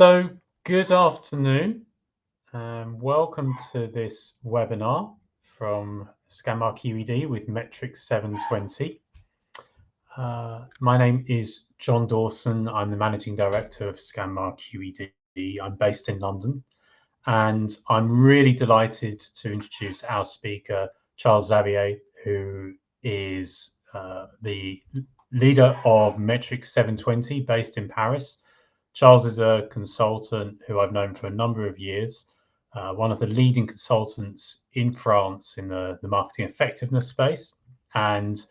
So, good afternoon. Welcome to this webinar from Scanmar QED with Metrics 720. My name is John Dawson. I'm the Managing Director of Scanmar QED. I'm based in London, and I'm really delighted to introduce our speaker, Charles Xavier, who is the leader of Metrics 720 based in Paris. Charles is a consultant who I've known for a number of years, one of the leading consultants in France in the marketing effectiveness space. And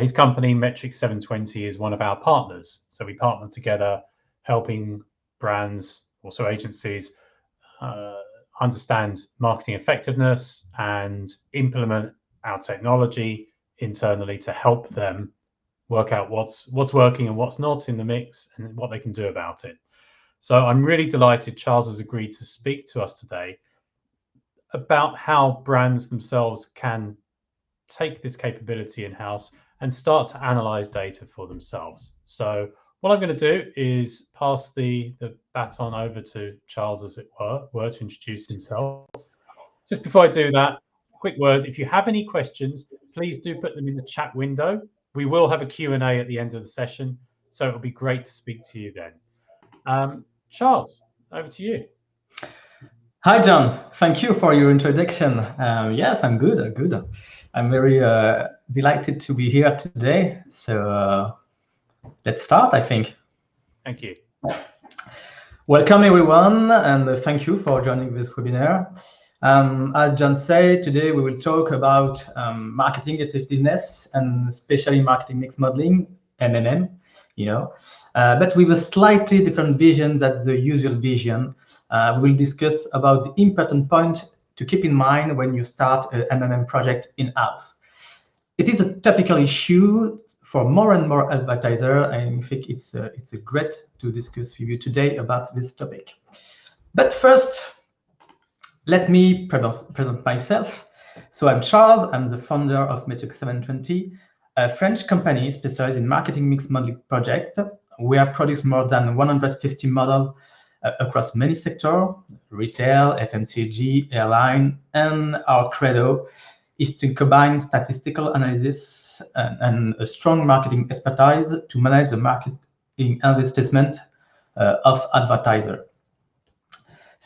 his company, Metrics 720, is one of our partners. So we partner together, helping brands, also agencies, understand marketing effectiveness and implement our technology internally to help them work out what's working and what's not in the mix and what they can do about it. So I'm really delighted Charles has agreed to speak to us today about how brands themselves can take this capability in-house and start to analyze data for themselves. So what I'm going to do is pass the baton over to Charles, as it were to introduce himself. Just before I do that, quick word, if you have any questions, please do put them in the chat window. We will have a Q&A at the end of the session, so it'll be great to speak to you then. Charles, over to you. Hi, John. Thank you for your introduction. Yes, I'm good. I'm very delighted to be here today. So let's start, I think. Thank you. Welcome, everyone, and thank you for joining this webinar. As John said, today we will talk about marketing effectiveness and especially marketing mix modeling, MMM, but with a slightly different vision than the usual vision. We will discuss about the important point to keep in mind when you start an MMM project in-house. It is a topical issue for more and more advertisers, and I think it's great to discuss with you today about this topic. But first, let me present myself. So I'm Charles. I'm the founder of Metrics 720, a French company specialized in marketing mix modeling project. We have produced more than 150 models across many sectors, retail, FMCG, airline, and our credo is to combine statistical analysis and a strong marketing expertise to manage the marketing investment of advertisers.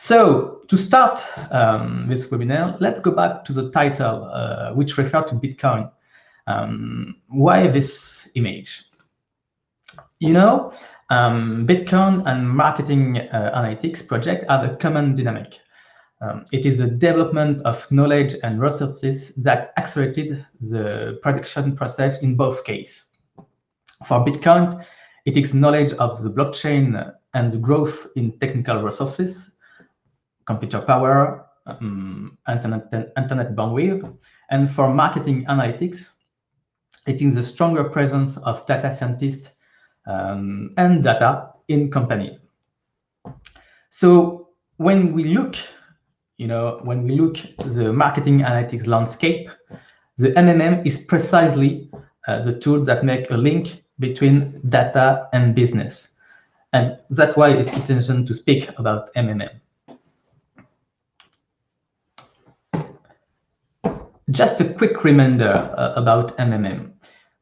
So to start this webinar, let's go back to the title, which refers to Bitcoin. Why this image? Bitcoin and marketing analytics project have a common dynamic. It is a development of knowledge and resources that accelerated the production process in both cases. For Bitcoin, it is knowledge of the blockchain and the growth in technical resources, computer power, internet bandwidth. And for marketing analytics, it is the stronger presence of data scientists and data in companies. So when we look the marketing analytics landscape, the MMM is precisely the tool that make a link between data and business. And that's why it's intention to speak about MMM. Just a quick reminder about MMM.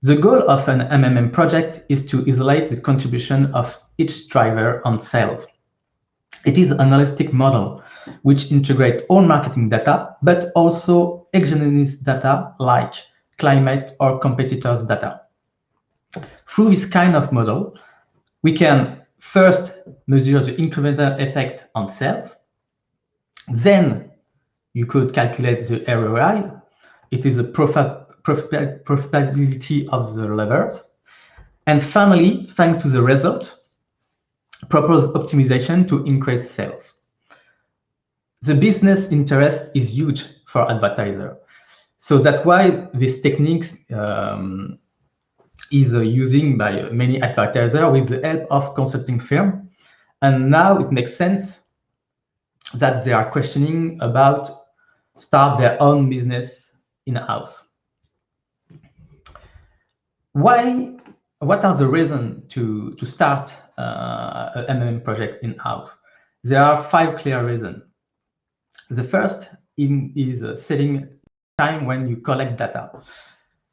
The goal of an MMM project is to isolate the contribution of each driver on sales. It is an holistic model which integrates all marketing data, but also exogenous data like climate or competitors' data. Through this kind of model, we can first measure the incremental effect on sales. Then you could calculate the ROI. It is a profitability of the levers. And finally, thanks to the result, propose optimization to increase sales. The business interest is huge for advertisers. So that's why this technique is using by many advertisers with the help of consulting firm. And now it makes sense that they are questioning about start their own business in-house. What are the reasons to start an MMM project in-house? There are 5 clear reasons. The first is setting time when you collect data.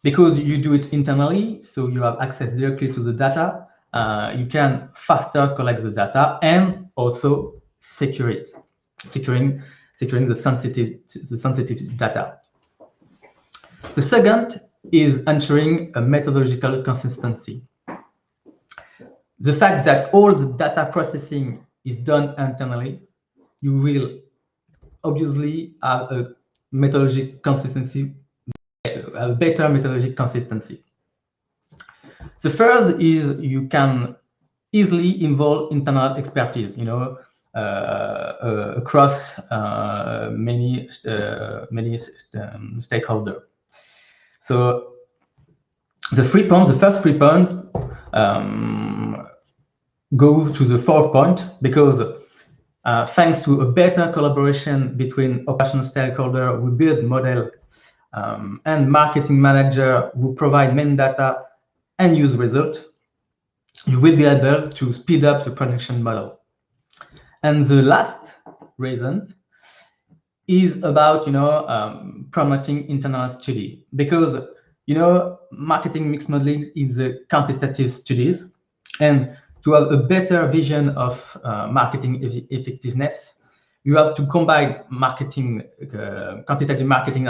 Because you do it internally, so you have access directly to the data, you can faster collect the data and also secure it, securing the sensitive data. The second is ensuring a methodological consistency. The fact that all the data processing is done internally, you will obviously have a methodological consistency, a better methodological consistency. The first is you can easily involve internal expertise, across many stakeholders. So the first 3 points go to the 4th point, because thanks to a better collaboration between operational stakeholders who build model and marketing manager who provide main data and use result, you will be able to speed up the production model. And the last reason is about promoting internal study, because marketing mix modeling is a quantitative studies, and to have a better vision of marketing effectiveness, you have to combine quantitative marketing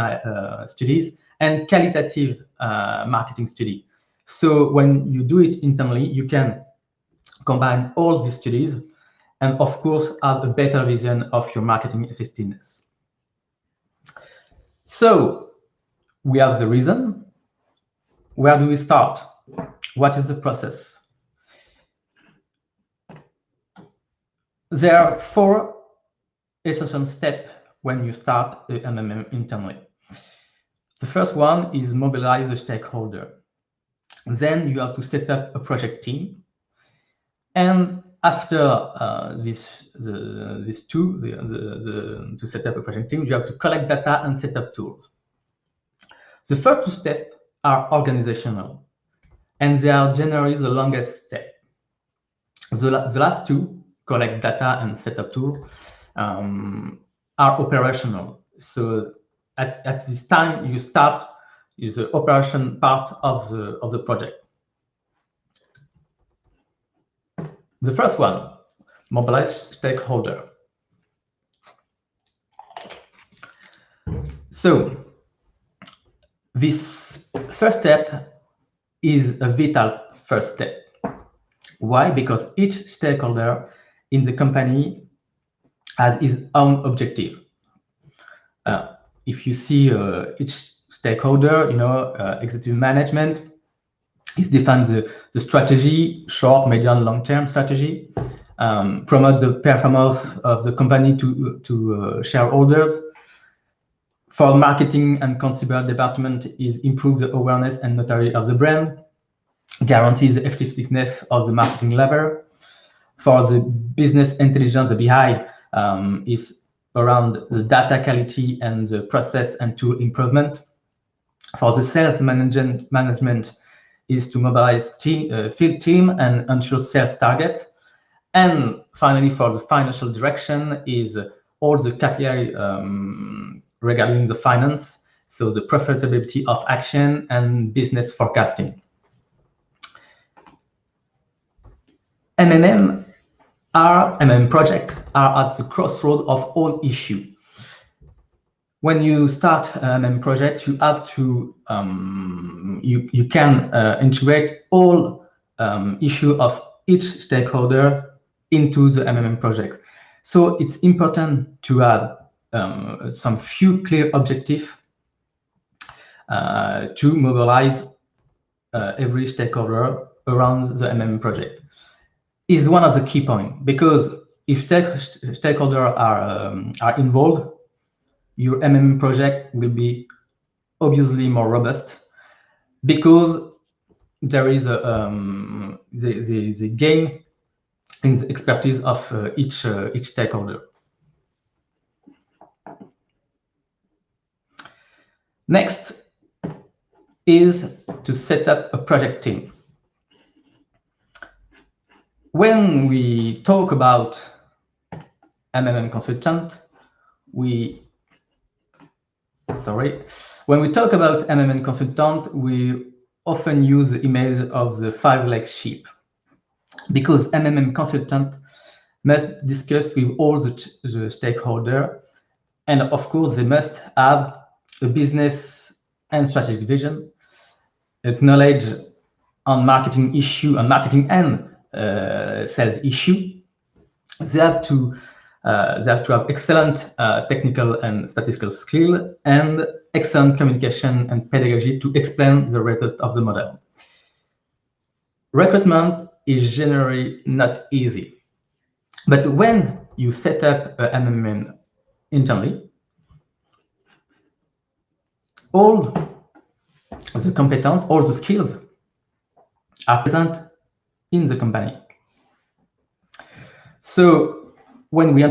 studies and qualitative marketing study. So when you do it internally, you can combine all these studies and, of course, have a better vision of your marketing effectiveness. So we have the reason. Where do we start? What is the process? There are 4 essential steps when you start a MMM internally. The first one is mobilize the stakeholder. Then you have to set up a project team. And after to set up a project team, you have to collect data and set up tools. The first 2 steps are organizational, and they are generally the longest step. The last 2, collect data and set up tool, are operational. So at this time, you start is the operation part of the project. The first one, mobilize stakeholder. So this first step is a vital first step. Why? Because each stakeholder in the company has his own objective. If you see each stakeholder, executive management is define the strategy, short, medium, long-term strategy, promote the performance of the company to shareholders. For marketing and consumer department is improve the awareness and notoriety of the brand, guarantee the effectiveness of the marketing lever. For the business intelligence, the BI is around the data quality and the process and tool improvement. For the sales management is to mobilize field team and ensure sales target. And finally, for the financial direction is all the KPI regarding the finance, so the profitability of action and business forecasting. MMM projects are at the crossroad of all issues. When you start an MMM project, you have to you can integrate all issue of each stakeholder into the MMM project. So it's important to have some few clear objectives to mobilize every stakeholder around the MMM project. Is one of the key points, because if stakeholders are involved, your MMM project will be obviously more robust, because there is the gain in the expertise of each stakeholder. Next is to set up a project team. When we talk about MMM consultant, when we talk about MMM consultant, we often use the image of the 5-leg sheep, because MMM consultant must discuss with all the stakeholders, and of course they must have a business and strategic vision, acknowledge on marketing issue, on marketing and sales issue. They have to have excellent technical and statistical skill and excellent communication and pedagogy to explain the result of the model. Recruitment is generally not easy, but when you set up an MMM internally, all the competence, all the skills are present in the company. So when we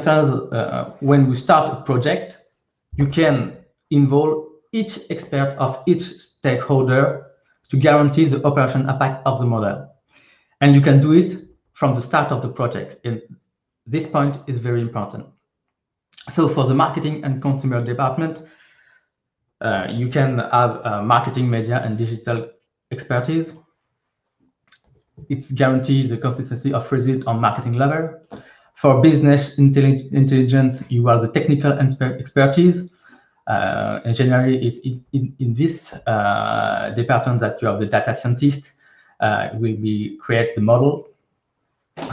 start a project, you can involve each expert of each stakeholder to guarantee the operation impact of the model. And you can do it from the start of the project. And this point is very important. So for the marketing and consumer department, you can have marketing, media, and digital expertise. It guarantees the consistency of result on marketing level. For business intelligence, you have the technical expertise. And generally, it's in this department that you have the data scientist will create the model.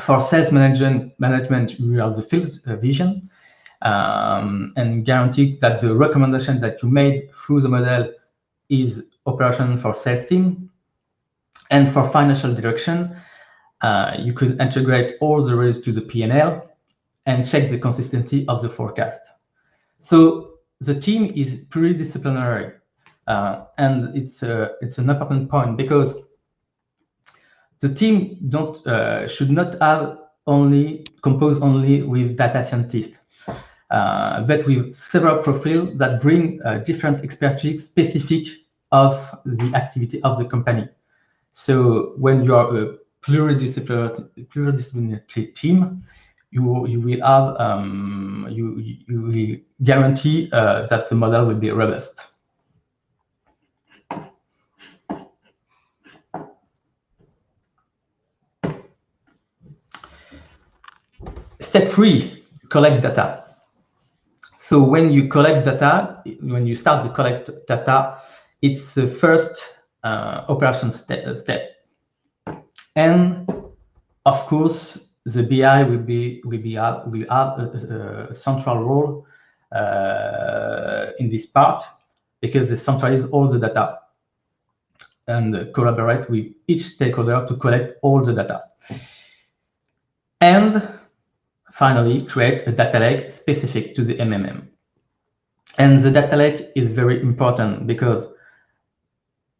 For sales management, you have the field vision and guarantee that the recommendation that you made through the model is operation for sales team. And for financial direction, you could integrate all the risks to the P&L and check the consistency of the forecast. So the team is pluridisciplinary, and it's an important point, because the team should not have composed only with data scientists, but with several profiles that bring different expertise specific of the activity of the company. So when you are a pluridisciplinary team, you will have you will guarantee that the model will be robust. Step 3, collect data. So when you collect data, when you start to collect data, it's the first operation step. And of course, the BI will have a central role in this part, because they centralize all the data and collaborate with each stakeholder to collect all the data. And finally, create a data lake specific to the MMM. And the data lake is very important, because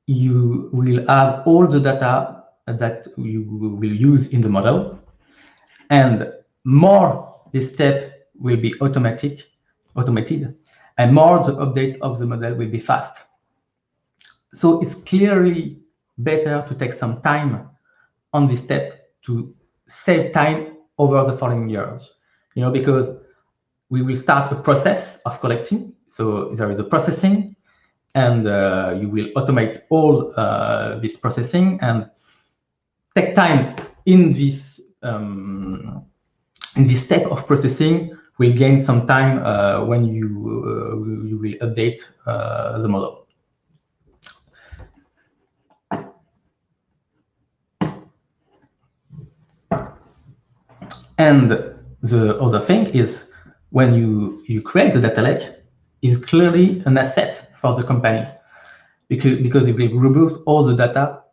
you will have all the data that you will use in the model, and more this step will be automated, and more the update of the model will be fast. So it's clearly better to take some time on this step to save time over the following years, because we will start a process of collecting. So there is a processing, and you will automate all this processing, and take time in this step of processing. Will gain some time when you will update the model. And the other thing is, when you create the data lake, is clearly an asset for the company, because it will remove all the data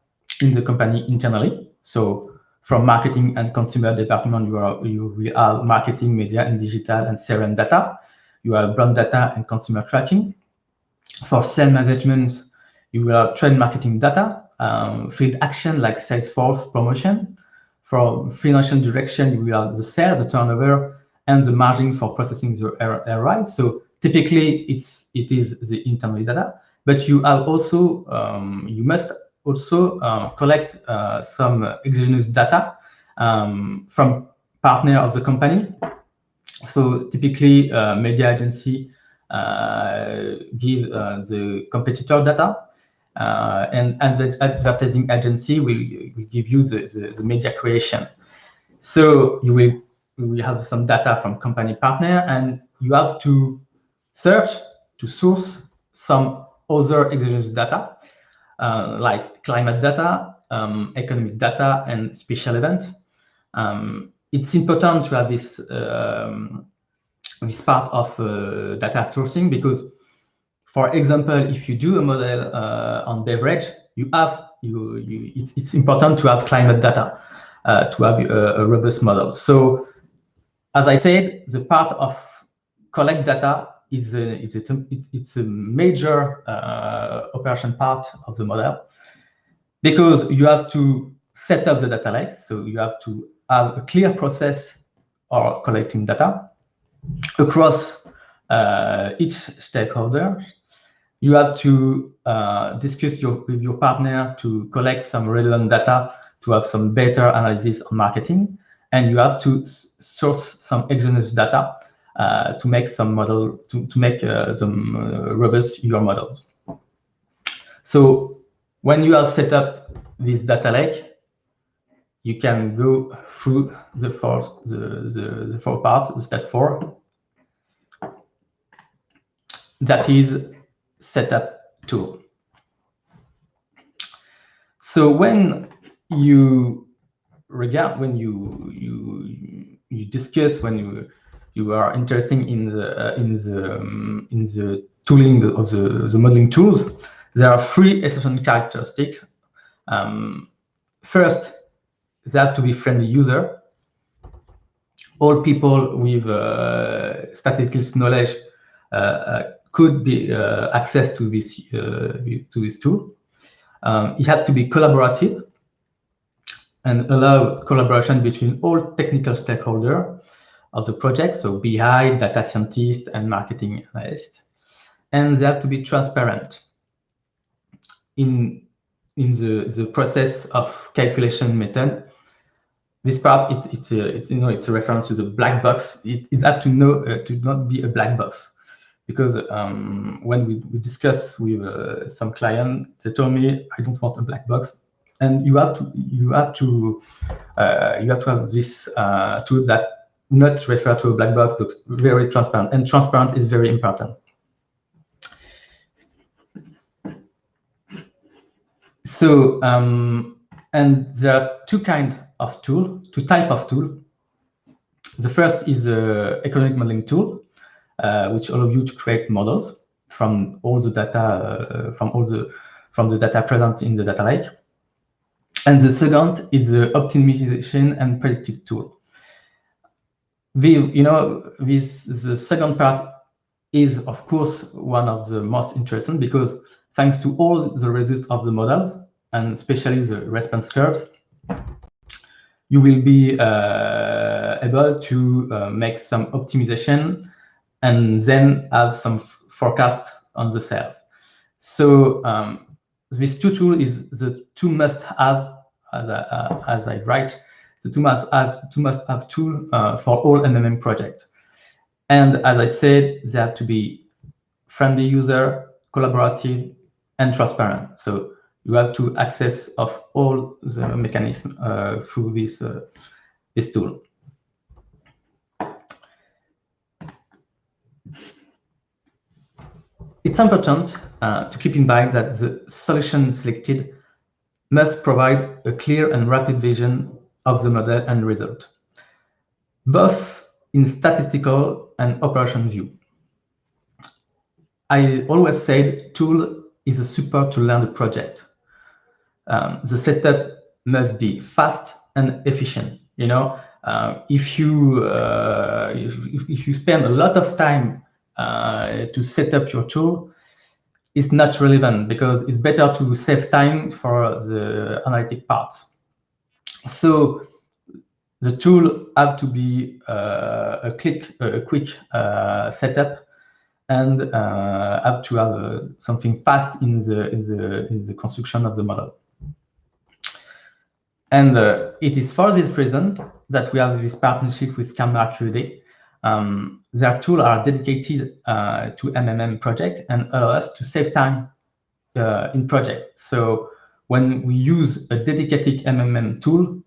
in the company internally. So from marketing and consumer department, you will have marketing, media, and digital and CRM data. You have brand data and consumer tracking. For sales management, you will have trade marketing data, field action like sales force promotion. For financial direction, you will have the sales, the turnover, and the margin for processing the ROI. So typically, it is the internal data, but you have also you must also collect some exogenous data from partner of the company, So typically, media agency give the competitor data, and the advertising agency will give you the media creation. So you will have some data from company partner, and you have to search to source some other exogenous data, like climate data, economic data, and special event. It's important to have this part of data sourcing, because, for example, if you do a model on beverage, it's important to have climate data to have a robust model. So, as I said, the part of collect data it's a major operation part of the model, because you have to set up the data lake. So you have to have a clear process for collecting data across each stakeholder. You have to discuss with your partner to collect some relevant data to have some better analysis on marketing, and you have to source some exogenous data to make some model to make some robust your models. So when you have set up this data lake, you can go through the four part, step 4. That is setup tool. So when you discuss, when you are interested in the tooling of the modeling tools, there are 3 essential characteristics. First, they have to be friendly user. All people with statistical knowledge could be access to this tool. It had to be collaborative and allow collaboration between all technical stakeholders of the project, so BI, data scientists, and marketing analysts. And they have to be transparent in the process of calculation method. This part, it's a reference to the black box. It has to not be a black box, because when we discuss with some client, they told me, I don't want a black box, and you have to have this tool that not refer to a black box, looks very transparent, and transparent is very important. So and there are two types of tool. The first is the economic modeling tool, which allow you to create models from all the data from the data present in the data lake. And the second is the optimization and predictive tool. The second part is, of course, one of the most interesting, because thanks to all the results of the models, and especially the response curves, you will be able to make some optimization and then have some forecast on the sales. So this two tool is the two must-have, as I write, the two must-have tool for all MMM project. And as I said, they have to be friendly user, collaborative, and transparent. So you have to access of all the mechanism through this tool. It's important to keep in mind that the solution selected must provide a clear and rapid vision of the model and result, both in statistical and operation view. I always said tool is a support to learn the project. The setup must be fast and efficient. If you spend a lot of time to set up your tool, it's not relevant, because it's better to save time for the analytic part. So the tool have to be a quick setup, and have to have something fast in the construction of the model. And it is for this reason that we have this partnership with XAVIER. their tools are dedicated to MMM project and allow us to save time in project. So when we use a dedicated MMM tool,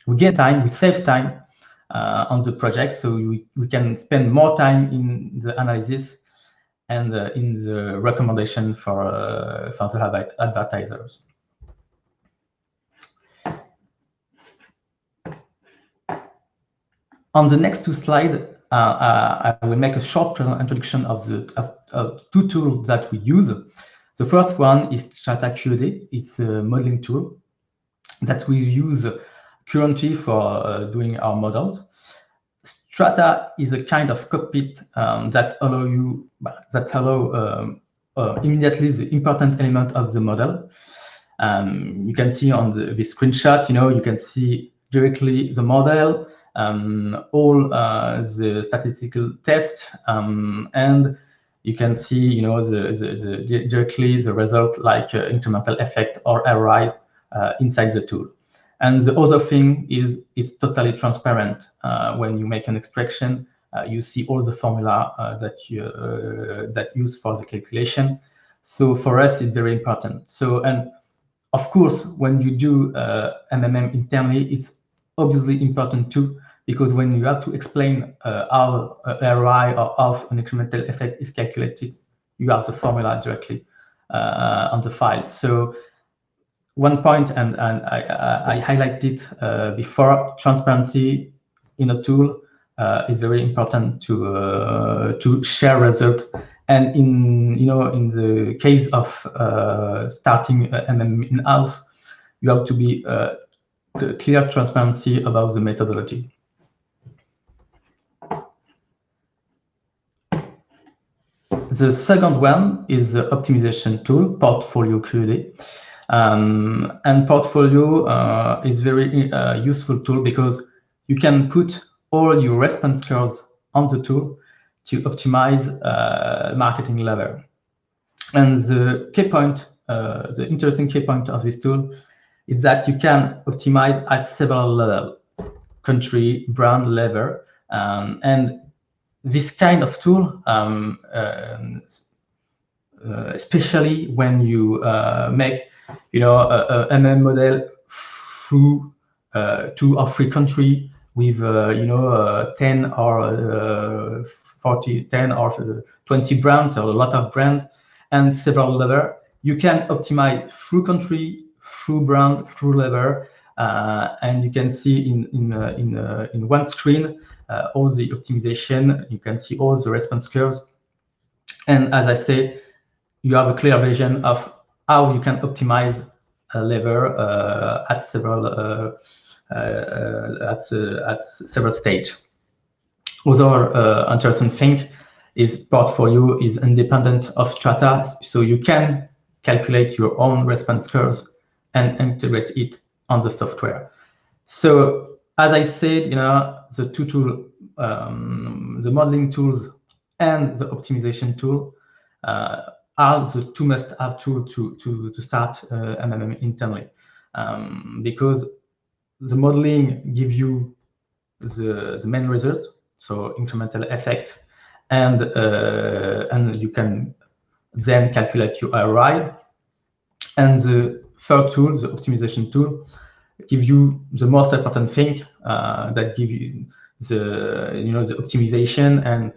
we get time, we save time on the project, so we can spend more time in the analysis and in the recommendation for the advertisers. On the next two slides, I will make a short introduction of the two tools that we use. The first one is Strata QD. It's a modeling tool that we use currently for doing our models. Strata is a kind of cockpit that allow immediately the important element of the model. You can see on this screenshot, you can see directly the model, all the statistical tests, and you can see, directly the result like incremental effect or array inside the tool. And the other thing is it's totally transparent. When you make an extraction, you see all the formula that used for the calculation. So for us, it's very important. So, and of course, when you do MMM internally, it's obviously important too, because when you have to explain how array or how an incremental effect is calculated, you have the formula directly on the file. So one point, and I highlighted before, transparency in a tool is very important to share results. And in the case of starting MMM in-house, you have to be clear transparency about the methodology. The second one is the optimization tool, Portfolio QD. And Portfolio is very useful tool because you can put all your response curves on the tool to optimize marketing level. And the key point, the interesting key point of this tool is that you can optimize at several levels, country, brand level, and this kind of tool, especially when you make a MM model through 2 or 3 countries with 10 or 20 brands or a lot of brands and several levels, you can optimize through country, through brand, through level, and you can see in one screen all the optimization. You can see all the response curves, and as I say, you have a clear vision of how you can optimize a level at several stages. Other interesting thing is Portfolio is independent of Strata, so you can calculate your own response curves and integrate it on the software. So as I said, the two tools, the modeling tools and the optimization tool are the two must-have tools to start MMM internally, because the modeling gives you the main result, so incremental effect, and you can then calculate your array. And the third tool, the optimization tool, gives you the most important thing that give you the optimization and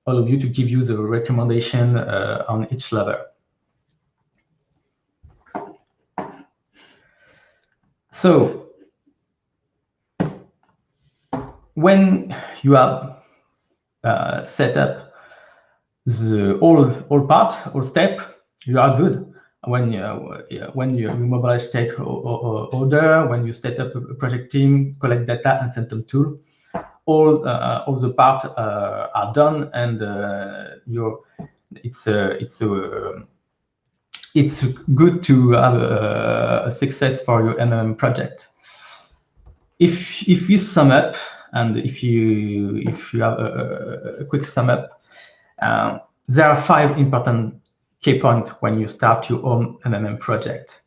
all of you to give you the recommendation on each level. So when you have set up the all step, you are good. When you mobilize stakeholder, when you set up a project team, collect data, and send them tool, all the parts are done, and it's good to have a success for your MMM project. If you sum up, and if you have a quick sum up, there are 5 important key points when you start your own MMM project.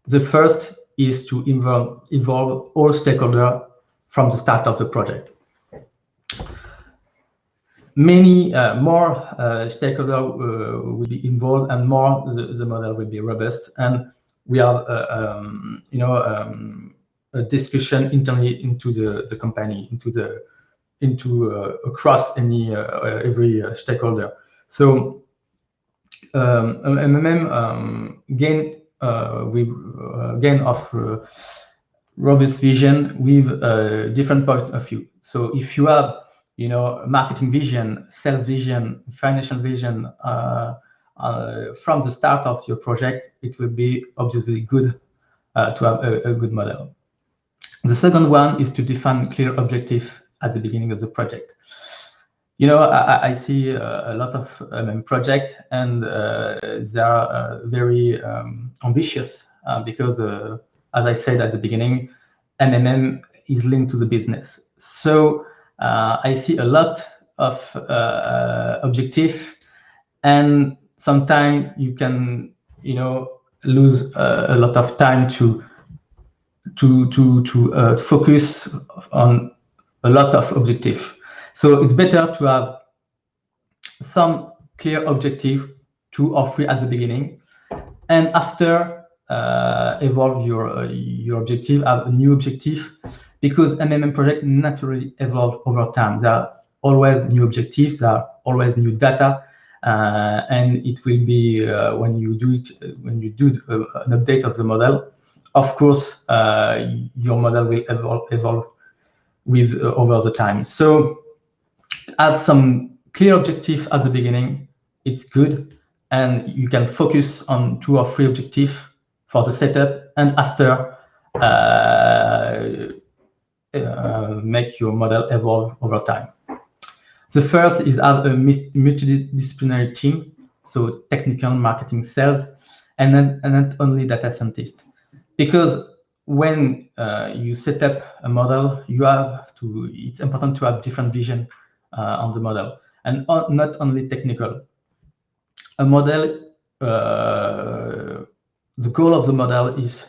The first is to involve all stakeholders from the start of the project. many more stakeholders will be involved, and more the model will be robust. And we have a discussion internally into the company, across every stakeholder. So MMM gain of robust vision with a different point of view. So if you have marketing vision, sales vision, financial vision from the start of your project, it will be obviously good to have a good model. The second one is to define clear objective at the beginning of the project. I see a lot of projects, and they are very ambitious because, as I said at the beginning, MMM is linked to the business. So I see a lot of objective, and sometimes you can, lose a lot of time to focus on a lot of objective. So it's better to have some clear objective, 2 or 3 at the beginning, and after evolve your objective, have a new objective, because MMM project naturally evolve over time. There are always new objectives, there are always new data, and it will be when you do an update of the model. Of course, your model will evolve with over the time. So add some clear objective at the beginning, it's good, and you can focus on 2 or 3 objectives for the setup, and after make your model evolve over time. The first is have a multidisciplinary team, so technical, marketing, sales, and not only data scientist. Because when you set up a model, it's important to have different vision on the model, and not only technical. A model, the goal of the model is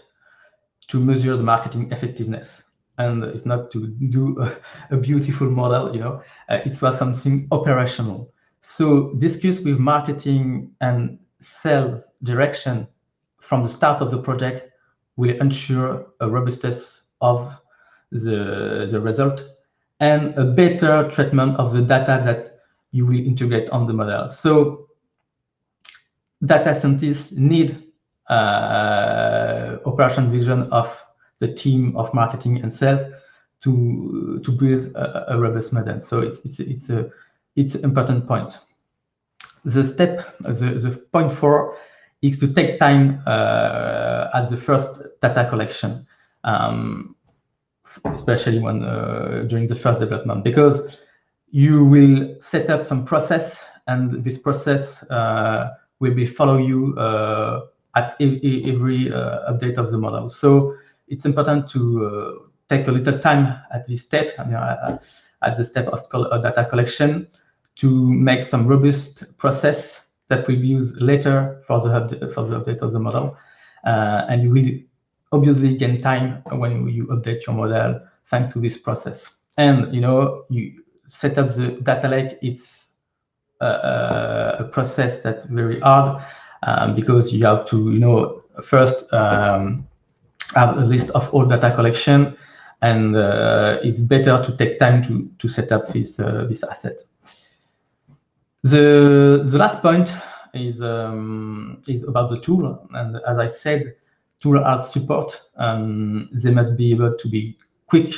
to measure the marketing effectiveness, and it's not to do a beautiful model, it was something operational. So discuss with marketing and sales direction from the start of the project will ensure a robustness of the result and a better treatment of the data that you will integrate on the model. So data scientists need operation vision of the team of marketing and sales to build a robust model. So it's an important point. The point 4 is to take time at the first data collection, especially when during the first development, because you will set up some process, and this process will be follow you at every update of the model. So it's important to take a little time at this step, at the step of data collection, to make some robust process that will be used later for the update of the model. And you will obviously gain time when you update your model thanks to this process. And you set up the data lake. It's a process that's very hard because you have to first have a list of all data collection, and it's better to take time to set up this asset. The last point is about the tool, and as I said, tool has support. They must be able to be quick,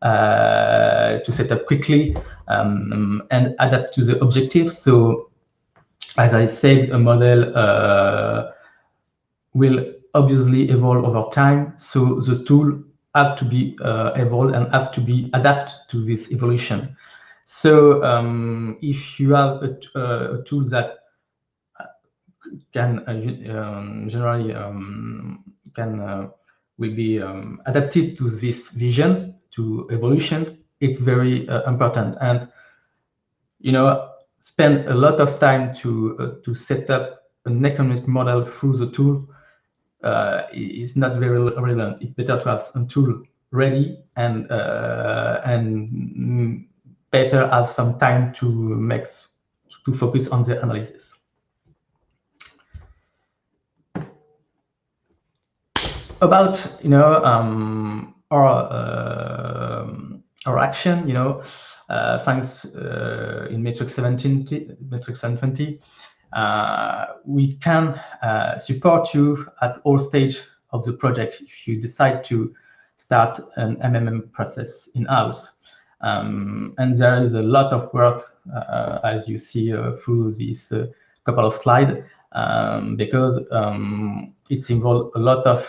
to set up quickly, and adapt to the objectives. So, as I said, a model will obviously evolve over time. So the tool have to be evolved and have to be adapted to this evolution. So if you have a tool that can generally will be adapted to this vision, to evolution, it's very important. And spend a lot of time to set up an economic model through the tool is not very relevant. It's better to have a tool ready and better have some time to focus on the analysis. About our action, thanks in Matrix 720, we can support you at all stages of the project if you decide to start an MMM process in-house. And there is a lot of work, as you see through this couple of slides, because it's involved a lot of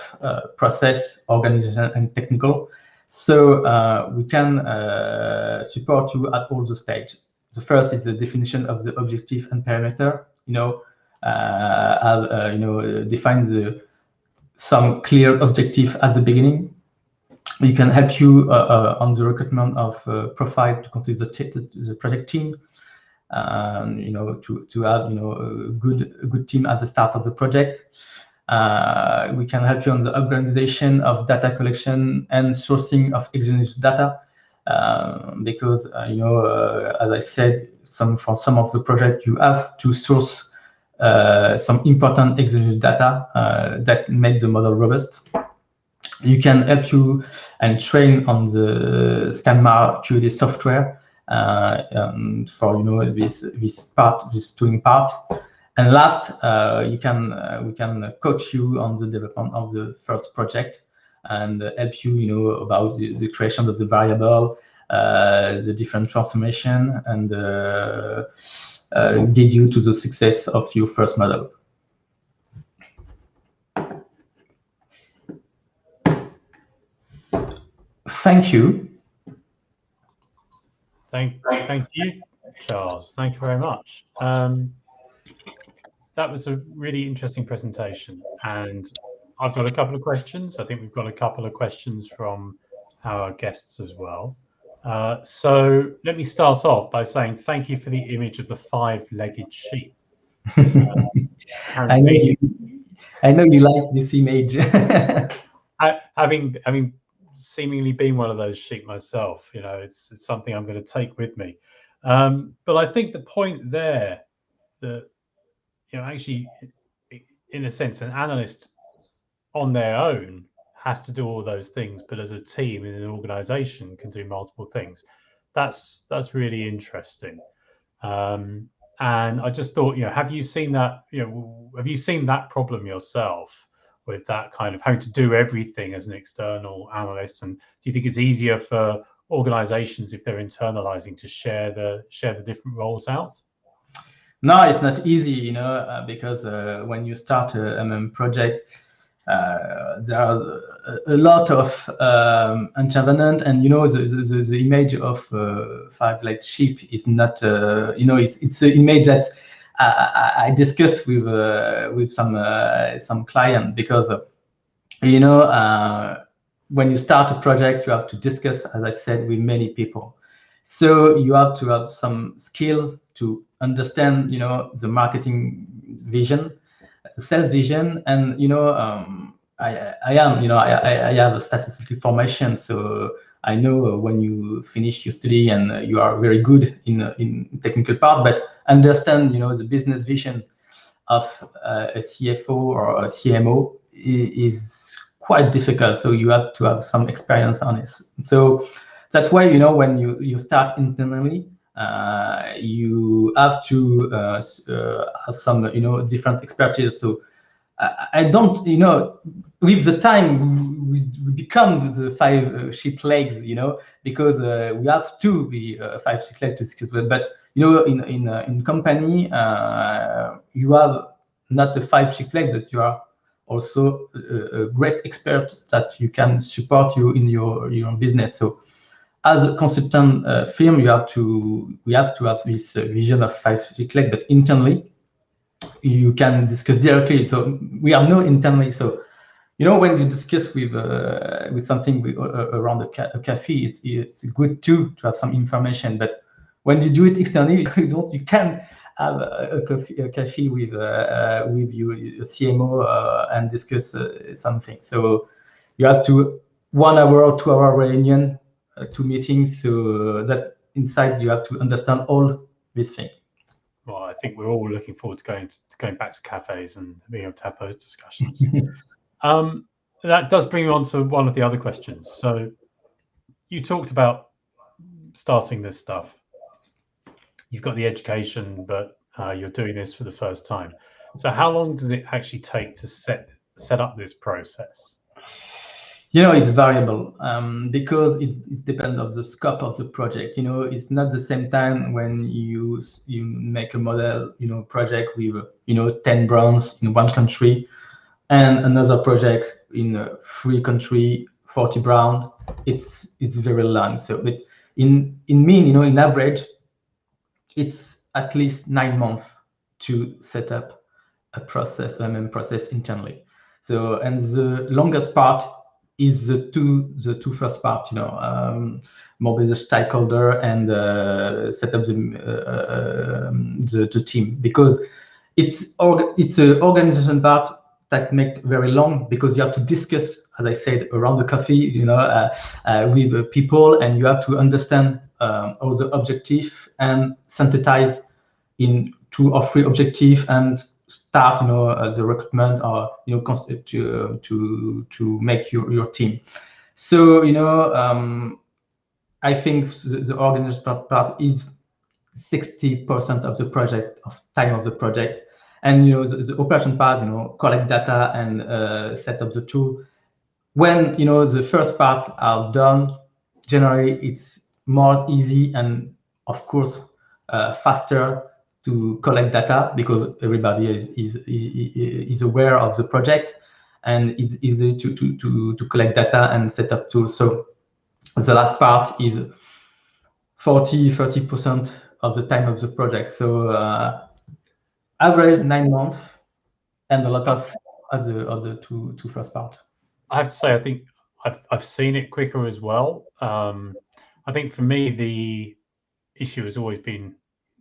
process, organization, and technical. So we can support you at all the stages. The first is the definition of the objective and parameter. Define some clear objective at the beginning. We can help you on the recruitment of profile to consider the project team. To have a good team at the start of the project. We can help you on the organization of data collection and sourcing of exogenous data, because as I said, for some of the projects you have to source some important exogenous data that make the model robust. You can help you and train on the ScanMar QD software for this tooling part. And last, we can coach you on the development of the first project and help you about the creation of the variable, the different transformation, and guide you to the success of your first model. Thank you. Thank you, Charles. Thank you very much. That was a really interesting presentation, and I've got a couple of questions. I think we've got a couple of questions from our guests as well. So let me start off by saying thank you for the image of the 5-legged sheep. I know you like this image. Having seemingly been one of those sheep myself, it's something I'm going to take with me. But I think the point there that actually, in a sense, an analyst on their own has to do all those things, but as a team in an organization can do multiple things. That's really interesting. And I just thought, have you seen that? Have you seen that problem yourself with that kind of having to do everything as an external analyst? And do you think it's easier for organizations if they're internalizing to share the different roles out? No, it's not easy, because when you start a MM project, there are a lot of intervenant, and the image of 5-legged sheep is not, it's an image that I discussed with some client, because when you start a project, you have to discuss, as I said, with many people. So you have to have some skill to understand, the marketing vision, the sales vision, and I have a statistical formation, so I know when you finish your study and you are very good in technical part, but understand, the business vision of a CFO or a CMO is quite difficult. So you have to have some experience on it. So that's why, when you start internally, you have to have some, different expertise. So I don't, with the time we become the 5 sheep legs, because we have to be 5 sheep legs to discuss with. But in company, you have not the 5 sheep legs, but you are also a great expert that you can support you in your business. So as a consultant firm, we have to have this vision of 5 sheep legs, but internally you can discuss directly. So we are no internally. So when you discuss with something around a cafe, it's good to have some information. But when you do it externally, you can have a cafe with your CMO and discuss something. So you have to 1 hour or 2 hour reunion, 2 meetings. So that inside you have to understand all these things. Well, I think we're all looking forward to going back to cafes and being able to have those discussions. That does bring me on to one of the other questions. So you talked about starting this stuff. You've got the education, but you're doing this for the first time. So how long does it actually take to set up this process? It's variable because it depends on the scope of the project. It's not the same time when you make a model, project with 10 brands in one country, and another project in 3 countries, 40 brands. It's very long. So, but in average, it's at least 9 months to set up a process, process internally. So, and the longest part is the two first part, more with the stakeholder and set up the team, because it's an organization part that make very long, because you have to discuss, as I said, around the coffee, with people, and you have to understand all the objective and synthesize in 2 or 3 objectives and start the recruitment, or to make your team. So I think the organization part is 60% of the project, of time of the project, and the operation part, collect data and set up the tool. When the first part are done, generally it's more easy and of course faster to collect data, because everybody is aware of the project, and it's easy to collect data and set up tools. So the last part is 30% of the time of the project. So average 9 months, and a lot of the two first part. I have to say, I think I've seen it quicker as well. I think for me, the issue has always been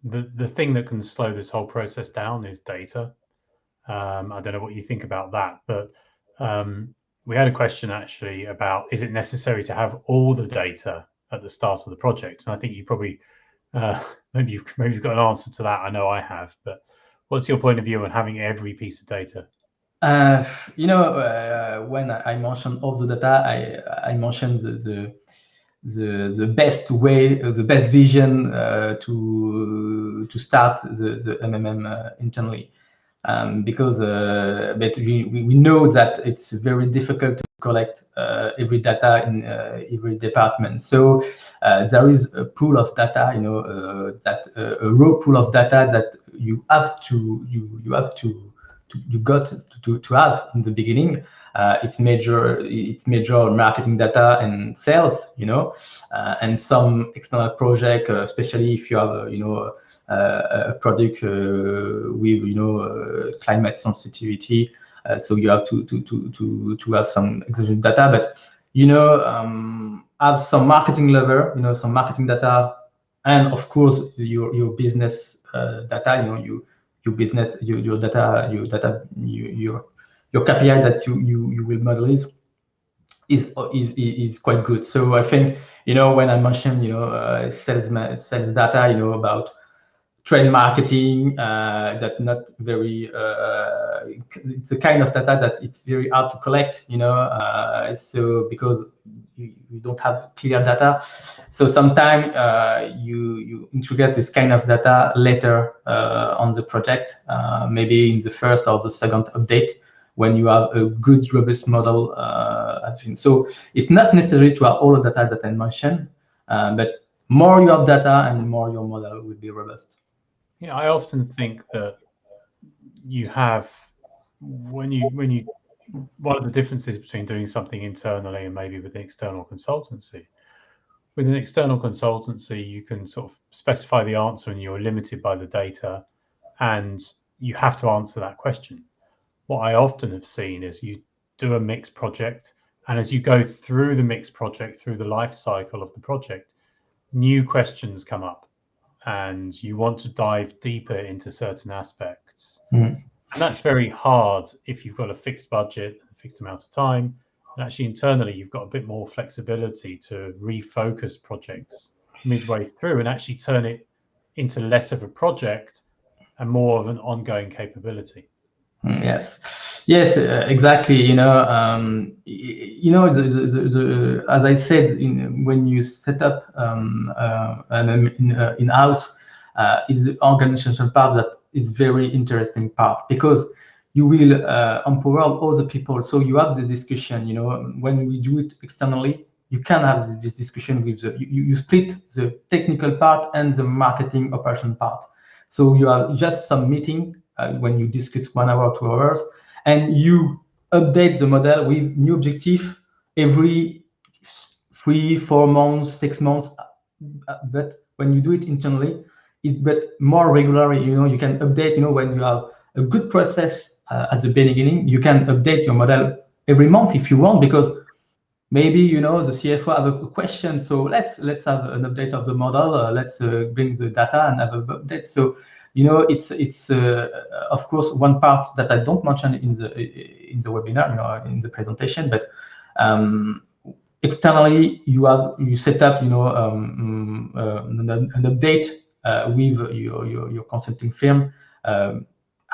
the thing that can slow this whole process down is data. I don't know what you think about that, but we had a question actually about, is it necessary to have all the data at the start of the project? And I think you probably maybe you've got an answer to that. I know I have, but what's your point of view on having every piece of data? When I mentioned all the data, I mentioned the best way, the best vision to start the MMM internally, because but we know that it's very difficult to collect every data in every department. So there is a pool of data, that a raw pool of data that you got to have in the beginning. It's major marketing data and sales, and some external project, especially if you have a product with climate sensitivity. So you have to have some exogenous data, but have some marketing level, some marketing data, and of course your business data, your business, your data, your KPI that you will model is quite good. So I think when I mentioned sales data, about trade marketing, that not very it's a kind of data that it's very hard to collect, so because you don't have clear data. So sometimes you integrate this kind of data later on the project, maybe in the first or the second update, when you have a good robust model. So it's not necessary to have all the data that I mentioned, but more you have data and more your model will be robust. Yeah, I often think that you have when you one of the differences between doing something internally and maybe with an external consultancy. With an external consultancy, you can sort of specify the answer and you're limited by the data, and you have to answer that question. What I often have seen is you do a mixed project, and as you go through the mixed project, through the life cycle of the project, new questions come up, and you want to dive deeper into certain aspects. Mm. And that's very hard if you've got a fixed budget, a fixed amount of time. And actually internally, you've got a bit more flexibility to refocus projects midway through and actually turn it into less of a project and more of an ongoing capability. Yes, yes, exactly. As I said, when you set up in-house, is the organizational part that is very interesting part, because you will empower all the people. So you have the discussion. When we do it externally, you can have this discussion with you split the technical part and the marketing operation part. So you have just some meeting when you discuss 1 hour, 2 hours, and you update the model with new objective every 3, 4 months, 6 months. But when you do it internally, it's more regularly. You can update. When you have a good process at the beginning, you can update your model every month if you want, because maybe the CFO have a question. So let's have an update of the model. Let's bring the data and have an update. So it's of course one part that I don't mention in the webinar, in the presentation, but externally you set up an update with your consulting firm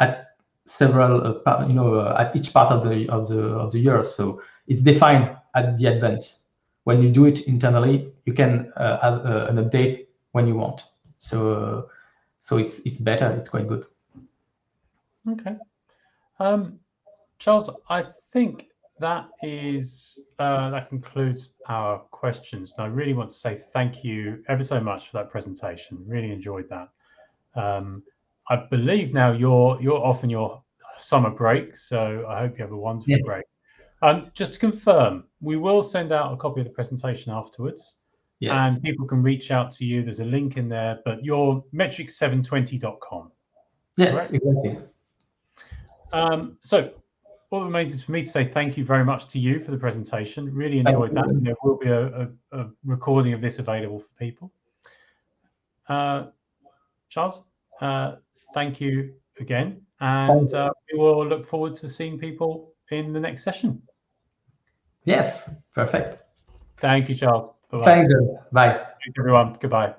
at several at each part of the year. So it's defined at the advance. When you do it internally, you can have an update when you want. So it's better. It's quite good. Okay. Charles, I think that concludes our questions. And I really want to say thank you ever so much for that presentation. Really enjoyed that. I believe now you're off on your summer break, so I hope you have a wonderful break. Just to confirm, we will send out a copy of the presentation afterwards. Yes. And people can reach out to you. There's a link in there, but you're metrics720.com. Yes, correct? Exactly. So all that remains is for me to say thank you very much to you for the presentation. Really enjoyed that. And there will be a recording of this available for people. Charles, thank you again. And we will look forward to seeing people in the next session. Yes, perfect. Thank you, Charles. Bye-bye. Thank you. Bye. Thanks, everyone. Goodbye.